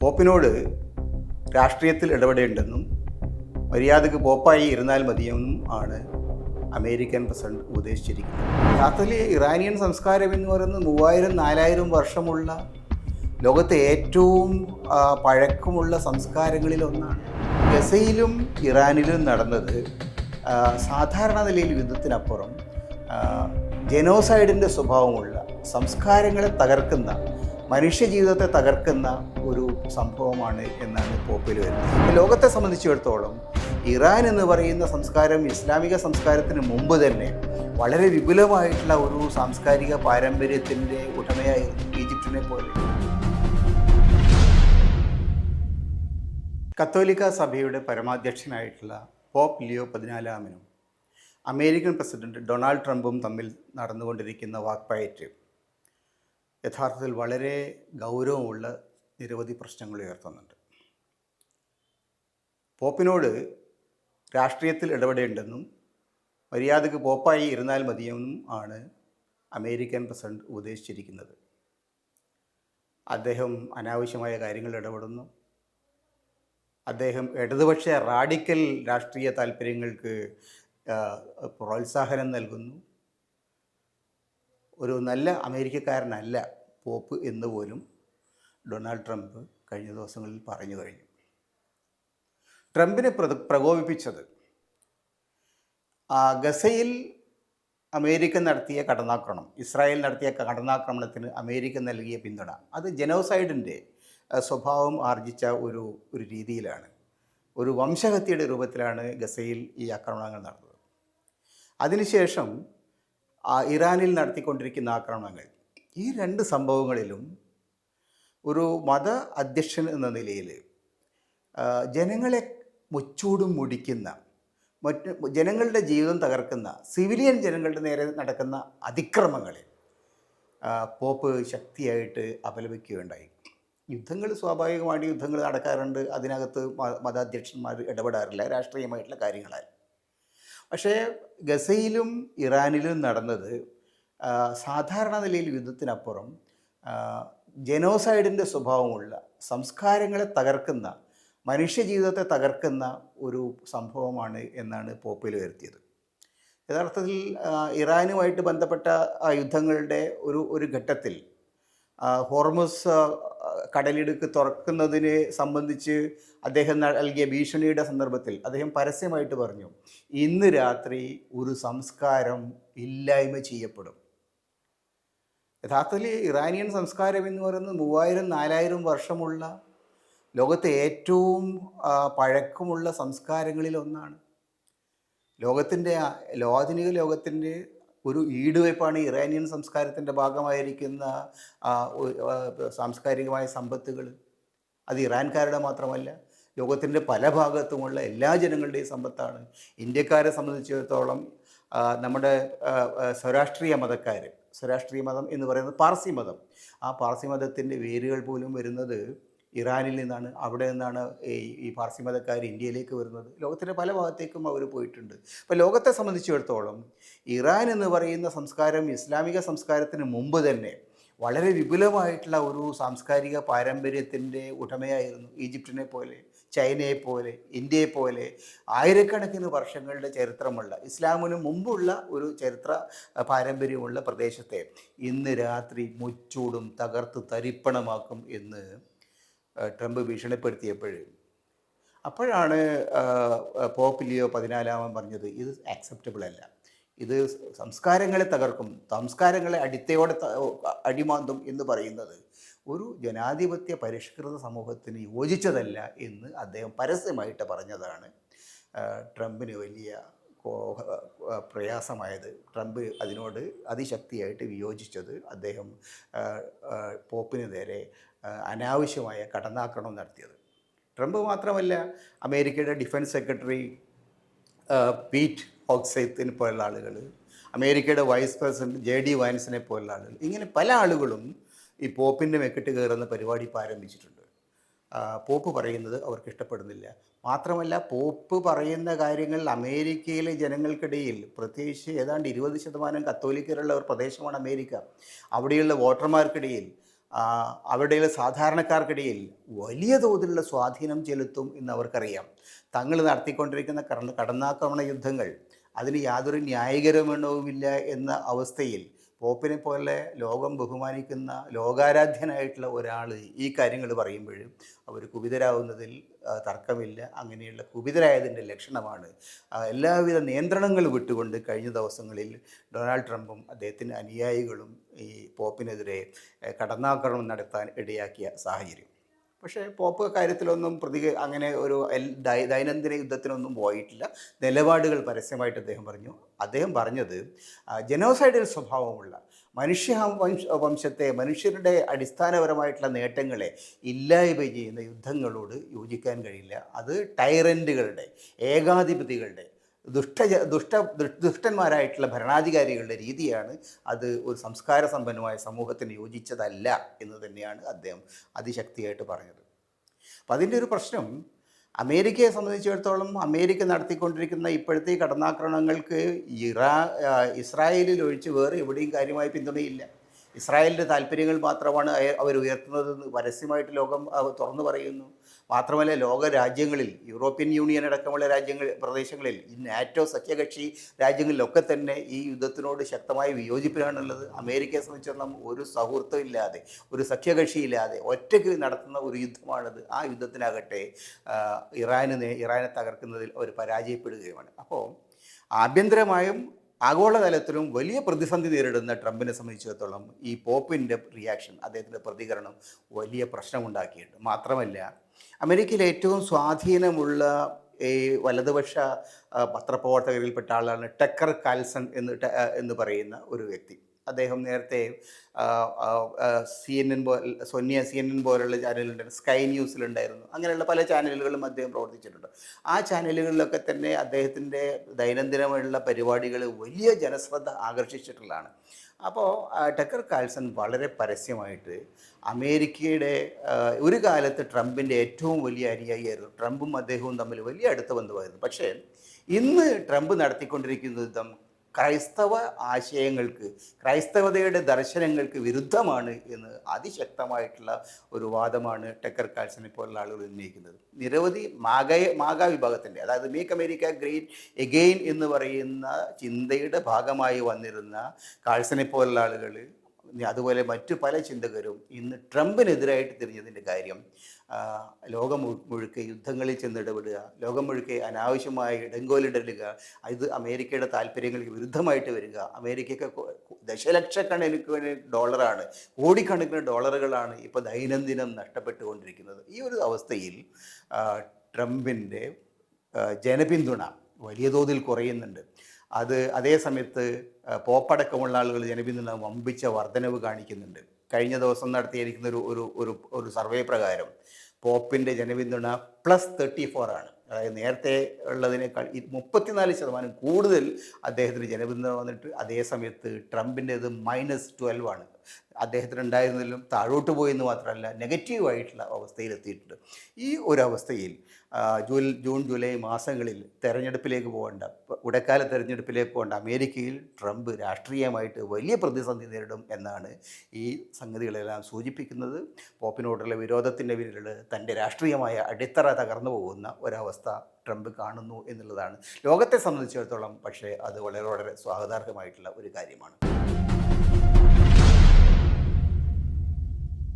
പോപ്പിനോട് രാഷ്ട്രീയത്തിൽ ഇടപെടേണ്ടെന്നും മര്യാദക്ക് പോപ്പായി ഇരുന്നാൽ മതിയെന്നും ആണ് അമേരിക്കൻ പ്രസിഡന്റ് ഉപദേശിച്ചിരിക്കുന്നത്. യഥാർത്ഥത്തിൽ ഇറാനിയൻ സംസ്കാരം എന്ന് പറയുന്നത് 3000-4000 വർഷമുള്ള ലോകത്തെ ഏറ്റവും പഴക്കമുള്ള സംസ്കാരങ്ങളിലൊന്നാണ്. ഗസയിലും ഇറാനിലും നടന്നത് സാധാരണ നിലയിൽ യുദ്ധത്തിനപ്പുറം ജനോസൈഡിൻ്റെ സ്വഭാവമുള്ള സംസ്കാരങ്ങളെ തകർക്കുന്ന, മനുഷ്യജീവിതത്തെ തകർക്കുന്ന ഒരു സംഭവമാണ് എന്നാണ് പോപ്പിൽ വരുന്നത്. ലോകത്തെ സംബന്ധിച്ചിടത്തോളം ഇറാൻ എന്ന് പറയുന്ന സംസ്കാരം ഇസ്ലാമിക സംസ്കാരത്തിന് മുമ്പ് തന്നെ വളരെ വിപുലമായിട്ടുള്ള ഒരു സാംസ്കാരിക പാരമ്പര്യത്തിൻ്റെ ഉടമയായിരുന്നു, ഈജിപ്തിനെ പോലെ. കത്തോലിക്ക സഭയുടെ പരമാധ്യക്ഷനായിട്ടുള്ള pope Leo 14 American president Donald ട്രംപും തമ്മിൽ നടന്നുകൊണ്ടിരിക്കുന്ന വാക്പയറ്റ് യഥാർത്ഥത്തിൽ വളരെ ഗൗരവമുള്ള നിരവധി പ്രശ്നങ്ങൾ ഉയർത്തുന്നുണ്ട്. പോപ്പിനോട് രാഷ്ട്രീയത്തിൽ ഇടപെടേണ്ടെന്നും മര്യാദക്ക് പോപ്പായി ഇരുന്നാൽ മതിയെന്നും ആണ് അമേരിക്കൻ പ്രസിഡന്റ് ഉപദേശിച്ചിരിക്കുന്നത്. അദ്ദേഹം അനാവശ്യമായ കാര്യങ്ങൾ ഇടപെടുന്നു. അദ്ദേഹം ഇടതുപക്ഷ റാഡിക്കൽ രാഷ്ട്രീയ താല്പര്യങ്ങൾക്ക് പ്രോത്സാഹനം നൽകുന്നു. ഒരു നല്ല അമേരിക്കക്കാരനല്ല പോപ്പ് എന്ന് പോലും ഡൊണാൾഡ് ട്രംപ് കഴിഞ്ഞ ദിവസങ്ങളിൽ പറഞ്ഞു കഴിഞ്ഞു. ട്രംപിനെ പ്രകോപിപ്പിച്ചത് ഗസയിൽ അമേരിക്ക നടത്തിയ കടന്നാക്രമണം, ഇസ്രായേൽ നടത്തിയ കടന്നാക്രമണത്തിന് അമേരിക്ക നൽകിയ പിന്തുണ, അത് ജനോസൈഡിൻ്റെ സ്വഭാവം ആർജിച്ച ഒരു രീതിയിലാണ്, ഒരു വംശഹത്യയുടെ രൂപത്തിലാണ് ഗസയിൽ ഈ ആക്രമണങ്ങൾ നടന്നത്. അതിനുശേഷം ഇറാനിൽ നടത്തിക്കൊണ്ടിരിക്കുന്ന ആക്രമണങ്ങൾ, ഈ രണ്ട് സംഭവങ്ങളിലും ഒരു മത അധ്യക്ഷൻ എന്ന നിലയിൽ ജനങ്ങളെ മുച്ചൂടും മുടിക്കുന്ന, മറ്റ് ജനങ്ങളുടെ ജീവിതം തകർക്കുന്ന, സിവിലിയൻ ജനങ്ങളുടെ നേരെ നടക്കുന്ന അതിക്രമങ്ങളെ പോപ്പ് ശക്തിയായിട്ട് അപലപിക്കുകയുണ്ടായി. യുദ്ധങ്ങൾ, സ്വാഭാവികമായിട്ട് യുദ്ധങ്ങൾ നടക്കാറുണ്ട്, അതിനകത്ത് മതാധ്യക്ഷന്മാർ ഇടപെടാറില്ല, രാഷ്ട്രീയമായിട്ടുള്ള കാര്യങ്ങളാൽ. പക്ഷേ ഗസയിലും ഇറാനിലും നടന്നത് സാധാരണ നിലയിൽ യുദ്ധത്തിനപ്പുറം ജനോസൈഡിൻ്റെ സ്വഭാവമുള്ള സംസ്കാരങ്ങളെ തകർക്കുന്ന, മനുഷ്യജീവിതത്തെ തകർക്കുന്ന ഒരു സംഭവമാണ് എന്നാണ് പോപ്പിൽ വരുത്തിയത്. യഥാർത്ഥത്തിൽ ഇറാനുമായിട്ട് ബന്ധപ്പെട്ട യുദ്ധങ്ങളുടെ ഒരു ഘട്ടത്തിൽ ഹോർമുസ് കടലിടുക്ക് തുറക്കുന്നതിനെ സംബന്ധിച്ച് അദ്ദേഹം നൽകിയ ഭീഷണിയുടെ സന്ദർഭത്തിൽ അദ്ദേഹം പരസ്യമായിട്ട് പറഞ്ഞു, ഇന്ന് രാത്രി ഒരു സംസ്കാരം ഇല്ലായ്മ ചെയ്യപ്പെടും. യഥാർത്ഥത്തിൽ ഇറാനിയൻ സംസ്കാരം എന്ന് പറയുന്നത് 3000-4000 വർഷമുള്ള ലോകത്തെ ഏറ്റവും പഴക്കമുള്ള സംസ്കാരങ്ങളിൽ ഒന്നാണ്. ആധുനിക ലോകത്തിൻ്റെ ഒരു ഈടുവയ്പ്പാണ് ഇറാനിയൻ സംസ്കാരത്തിൻ്റെ ഭാഗമായിരിക്കുന്ന സാംസ്കാരികമായ സമ്പത്തുകൾ. അത് ഇറാൻകാരുടെ മാത്രമല്ല, ലോകത്തിൻ്റെ പല ഭാഗത്തുമുള്ള എല്ലാ ജനങ്ങളുടെയും സമ്പത്താണ്. ഇന്ത്യക്കാരെ സംബന്ധിച്ചിടത്തോളം നമ്മുടെ സ്വരാഷ്ട്രീയ മതം എന്ന് പറയുന്നത് പാർസി മതം. ആ പാർസി മതത്തിൻ്റെ വേരുകൾ പോലും വരുന്നത് ഇറാനിൽ നിന്നാണ്. അവിടെ നിന്നാണ് ഈ പാർസി മതക്കാർ ഇന്ത്യയിലേക്ക് വരുന്നത്. ലോകത്തിൻ്റെ പല ഭാഗത്തേക്കും അവർ പോയിട്ടുണ്ട്. അപ്പോൾ ലോകത്തെ സംബന്ധിച്ചിടത്തോളം ഇറാൻ എന്ന് പറയുന്ന സംസ്കാരം ഇസ്ലാമിക സംസ്കാരത്തിന് മുമ്പ് തന്നെ വളരെ വിപുലമായിട്ടുള്ള ഒരു സാംസ്കാരിക പാരമ്പര്യത്തിൻ്റെ ഉടമയായിരുന്നു. ഈജിപ്തിനെ പോലെ, ചൈനയെ പോലെ, ഇന്ത്യയെ പോലെ ആയിരക്കണക്കിന് വർഷങ്ങളുടെ ചരിത്രമുള്ള, ഇസ്ലാമിന് മുമ്പുള്ള ഒരു ചരിത്ര പാരമ്പര്യമുള്ള പ്രദേശത്തെ ഇന്ന് രാത്രി മുച്ചൂടും തകർത്ത് തരിപ്പണമാക്കും എന്ന് ട്രംപ് അപ്പോഴാണ് പോപ്പ് ലിയോ 14 പറഞ്ഞത്, ഇത് ആക്സെപ്റ്റബിൾ അല്ല, ഇത് സംസ്കാരങ്ങളെ തകർക്കും, സംസ്കാരങ്ങളെ അടിത്തയോടെ അടിമാന്തും എന്ന് പറയുന്നത് ഒരു ജനാധിപത്യ പരിഷ്കൃത സമൂഹത്തിന് യോജിച്ചതല്ല എന്ന് അദ്ദേഹം പരസ്യമായിട്ട് പറഞ്ഞതാണ് ട്രംപിന് വലിയ പ്രയാസമായത്. ട്രംപ് അതിനോട് അതിശക്തിയായിട്ട് വിയോജിച്ചത്. അദ്ദേഹം പോപ്പിന് നേരെ അനാവശ്യമായ കടന്നാക്രമണം നടത്തിയത്. ട്രംപ് മാത്രമല്ല, അമേരിക്കയുടെ ഡിഫൻസ് സെക്രട്ടറി പീറ്റ് ഹെഗ്സെത്തിനെ പോലുള്ള ആളുകൾ, അമേരിക്കയുടെ വൈസ് പ്രസിഡന്റ് JD വാൻസിനെ പോലുള്ള ആളുകൾ, ഇങ്ങനെ പല ആളുകളും ഈ പോപ്പിൻ്റെ മെക്കിട്ട് കയറുന്ന പരിപാടി ഇപ്പോൾ ആരംഭിച്ചിട്ടുണ്ട്. പോപ്പ് പറയുന്നത് അവർക്ക് ഇഷ്ടപ്പെടുന്നില്ല. മാത്രമല്ല, പോപ്പ് പറയുന്ന കാര്യങ്ങൾ അമേരിക്കയിലെ ജനങ്ങൾക്കിടയിൽ, പ്രത്യേകിച്ച് ഏതാണ്ട് 20% കത്തോലിക്കരുള്ള ഒരു പ്രദേശമാണ് അമേരിക്ക, അവിടെയുള്ള വോട്ടർമാർക്കിടയിൽ അവരുടെയുള്ള സാധാരണക്കാർക്കിടയിൽ വലിയ തോതിലുള്ള സ്വാധീനം ചെലുത്തും എന്ന് അവർക്കറിയാം. തങ്ങൾ നടത്തിക്കൊണ്ടിരിക്കുന്ന കടന്നാക്രമണ യുദ്ധങ്ങൾ അതിന് യാതൊരു ന്യായീകരണവുമില്ല എന്ന അവസ്ഥയിൽ പോപ്പിനെ പോലെ ലോകം ബഹുമാനിക്കുന്ന ലോകാരാധ്യനായിട്ടുള്ള ഒരാൾ ഈ കാര്യങ്ങൾ പറയുമ്പോൾ അവർ കുപിതരാകുന്നതിൽ തർക്കമില്ല. അങ്ങനെയുള്ള കുപിതരായതിൻ്റെ ലക്ഷണമാണ് എല്ലാവിധ നിയന്ത്രണങ്ങൾ വിട്ടുകൊണ്ട് കഴിഞ്ഞ ദിവസങ്ങളിൽ ഡൊണാൾഡ് ട്രംപും അദ്ദേഹത്തിൻ്റെ അനുയായികളും ഈ പോപ്പിനെതിരെ കടന്നാക്രമണം നടത്താൻ ഇടയാക്കിയ സാഹചര്യം. പക്ഷേ പോപ്പ് കാര്യത്തിലൊന്നും അങ്ങനെ ഒരു ദൈനംദിന യുദ്ധത്തിനൊന്നും പോയിട്ടില്ല. നിലപാടുകൾ പരസ്യമായിട്ട് അദ്ദേഹം പറഞ്ഞു. അദ്ദേഹം പറഞ്ഞത് ജനോസൈഡൽ സ്വഭാവമുള്ള വംശത്തെ, മനുഷ്യരുടെ അടിസ്ഥാനപരമായിട്ടുള്ള നേട്ടങ്ങളെ ഇല്ലായ്മ ചെയ്യുന്ന യുദ്ധങ്ങളോട് യോജിക്കാൻ കഴിയില്ല. അത് ടൈറൻറ്റുകളുടെ, ഏകാധിപതികളുടെ, ദുഷ്ടന്മാരായിട്ടുള്ള ഭരണാധികാരികളുടെ രീതിയാണ്. അത് ഒരു സംസ്കാര സമ്പന്നമായ സമൂഹത്തിന് യോജിച്ചതല്ല എന്ന് തന്നെയാണ് അദ്ദേഹം അതിശക്തിയായിട്ട് പറഞ്ഞത്. അപ്പം അതിൻ്റെ ഒരു പ്രശ്നം, അമേരിക്കയെ സംബന്ധിച്ചിടത്തോളം അമേരിക്ക നടത്തിക്കൊണ്ടിരിക്കുന്ന ഇപ്പോഴത്തെ കടന്നാക്രമണങ്ങൾക്ക് ഇസ്രായേലിൽ ഒഴിച്ച് വേറെ എവിടെയും കാര്യമായ പിന്തുണയില്ല. ഇസ്രായേലിൻ്റെ താല്പര്യങ്ങൾ മാത്രമാണ് അവർ ഉയർത്തുന്നതെന്ന് പരസ്യമായിട്ട് ലോകം തുറന്നു പറയുന്നു. മാത്രമല്ല, ലോക രാജ്യങ്ങളിൽ, യൂറോപ്യൻ യൂണിയൻ അടക്കമുള്ള പ്രദേശങ്ങളിൽ, ഈ നാറ്റോ സഖ്യകക്ഷി രാജ്യങ്ങളിലൊക്കെ തന്നെ ഈ യുദ്ധത്തിനോട് ശക്തമായ വിയോജിപ്പിലാണുള്ളത്. അമേരിക്കയെ സംബന്ധിച്ചിടത്തോളം ഒരു സൗഹൃദം ഇല്ലാതെ, ഒരു സഖ്യകക്ഷിയില്ലാതെ ഒറ്റയ്ക്ക് നടത്തുന്ന ഒരു യുദ്ധമാണത്. ആ യുദ്ധത്തിനാകട്ടെ ഇറാനെ തകർക്കുന്നതിൽ അവർ പരാജയപ്പെടുകയുമാണ്. അപ്പോൾ ആഭ്യന്തരമായും ആഗോളതലത്തിലും വലിയ പ്രതിസന്ധി നേരിടുന്ന ട്രംപിനെ സംബന്ധിച്ചിടത്തോളം ഈ പോപ്പിൻ്റെ റിയാക്ഷൻ, അദ്ദേഹത്തിൻ്റെ പ്രതികരണം വലിയ പ്രശ്നമുണ്ടാക്കിയിട്ടുണ്ട്. മാത്രമല്ല, അമേരിക്കയിൽ ഏറ്റവും സ്വാധീനമുള്ള ഈ വലതുപക്ഷ പത്രപ്രവർത്തകരിൽപ്പെട്ട ആളാണ് ടക്കർ കാൽസൺ എന്ന് പറയുന്ന ഒരു വ്യക്തി. അദ്ദേഹം നേരത്തെ CNN പോലുള്ള ചാനലുണ്ടായിരുന്നു, സ്കൈ ന്യൂസിലുണ്ടായിരുന്നു. അങ്ങനെയുള്ള പല ചാനലുകളും അദ്ദേഹം പ്രവർത്തിച്ചിട്ടുണ്ട്. ആ ചാനലുകളിലൊക്കെ തന്നെ അദ്ദേഹത്തിൻ്റെ ദൈനംദിനമുള്ള പരിപാടികൾ വലിയ ജനശ്രദ്ധ ആകർഷിച്ചിട്ടുള്ളതാണ്. അപ്പോൾ ടക്കർ കാൽസൺ വളരെ പരസ്യമായിട്ട് അമേരിക്കയുടെ ഒരു കാലത്ത് ട്രംപിൻ്റെ ഏറ്റവും വലിയ അനുയായിയായിരുന്നു. ട്രംപും അദ്ദേഹവും തമ്മിൽ വലിയ അടുത്ത ബന്ധമായിരുന്നു. പക്ഷേ ഇന്ന് ട്രംപ് നടത്തിക്കൊണ്ടിരിക്കുന്ന യുദ്ധം ക്രൈസ്തവ ആശയങ്ങൾക്ക്, ക്രൈസ്തവതയുടെ ദർശനങ്ങൾക്ക് വിരുദ്ധമാണ് എന്ന് അതിശക്തമായിട്ടുള്ള ഒരു വാദമാണ് ടക്കർ കാൽസനെ പോലുള്ള ആളുകൾ ഉന്നയിക്കുന്നത്. നിരവധി മാഗ വിഭാഗത്തിൻ്റെ, അതായത് മേക്ക് അമേരിക്ക ഗ്രേറ്റ് എഗെയിൻ എന്ന് പറയുന്ന ചിന്തയുടെ ഭാഗമായി വന്നിരുന്ന കാൽസനെ പോലുള്ള ആളുകൾ, അതുപോലെ മറ്റു പല ചിന്തകരും ഇന്ന് ട്രംപിനെതിരായിട്ട് തിരിഞ്ഞതിൻ്റെ കാര്യം ലോകം മുഴുക്കെ യുദ്ധങ്ങളിൽ ചെന്നിടപെടുക, ലോകം മുഴുക്കെ അനാവശ്യമായി ഇടങ്കോലിടലുക, ഇത് അമേരിക്കയുടെ താല്പര്യങ്ങൾക്ക് വിരുദ്ധമായിട്ട് വരിക. അമേരിക്കയ്ക്ക് ദശലക്ഷക്കണക്കിന് ഡോളറാണ്, കോടിക്കണക്കിന് ഡോളറുകളാണ് ഇപ്പോൾ ദൈനംദിനം നഷ്ടപ്പെട്ടുകൊണ്ടിരിക്കുന്നത്. ഈ ഒരു അവസ്ഥയിൽ ട്രംപിൻ്റെ ജനപിന്തുണ വലിയ തോതിൽ കുറയുന്നുണ്ട്. അതേ സമയത്ത് പോപ്പടക്കമുള്ള ആളുകൾ ജനപിന്തുണ വമ്പിച്ച വർധനവ് കാണിക്കുന്നുണ്ട്. കഴിഞ്ഞ ദിവസം നടത്തിയിരിക്കുന്ന ഒരു സർവേ പ്രകാരം പോപ്പിൻ്റെ ജനപിന്തുണ +34 ആണ്. അതായത് നേരത്തെ ഉള്ളതിനേക്കാൾ 34% കൂടുതൽ അദ്ദേഹത്തിന് ജനപിന്തുണ വന്നിട്ട്, അതേ സമയത്ത് ട്രംപിൻ്റേത് -12 ആണ്. അദ്ദേഹത്തിന് ഉണ്ടായിരുന്നതിലും താഴോട്ട് പോയെന്ന് മാത്രമല്ല, നെഗറ്റീവായിട്ടുള്ള അവസ്ഥയിലെത്തിയിട്ടുണ്ട്. ഈ ഒരു അവസ്ഥയിൽ ജൂൺ ജൂലൈ മാസങ്ങളിൽ തെരഞ്ഞെടുപ്പിലേക്ക് പോകേണ്ട, ഇടക്കാല തെരഞ്ഞെടുപ്പിലേക്ക് പോകേണ്ട അമേരിക്കയിൽ ട്രംപ് രാഷ്ട്രീയമായിട്ട് വലിയ പ്രതിസന്ധി നേരിടും എന്നാണ് ഈ സംഗതികളെല്ലാം സൂചിപ്പിക്കുന്നത്. പോപ്പിനോടുള്ള വിരോധത്തിൻ്റെ പേരിൽ തൻ്റെ രാഷ്ട്രീയമായ അടിത്തറ തകർന്നു പോകുന്ന ഒരവസ്ഥ ട്രംപ് കാണുന്നു എന്നുള്ളതാണ് ലോകത്തെ സംബന്ധിച്ചിടത്തോളം. പക്ഷേ അത് വളരെ വളരെ സ്വാഗതാർഹമായിട്ടുള്ള ഒരു കാര്യമാണ്.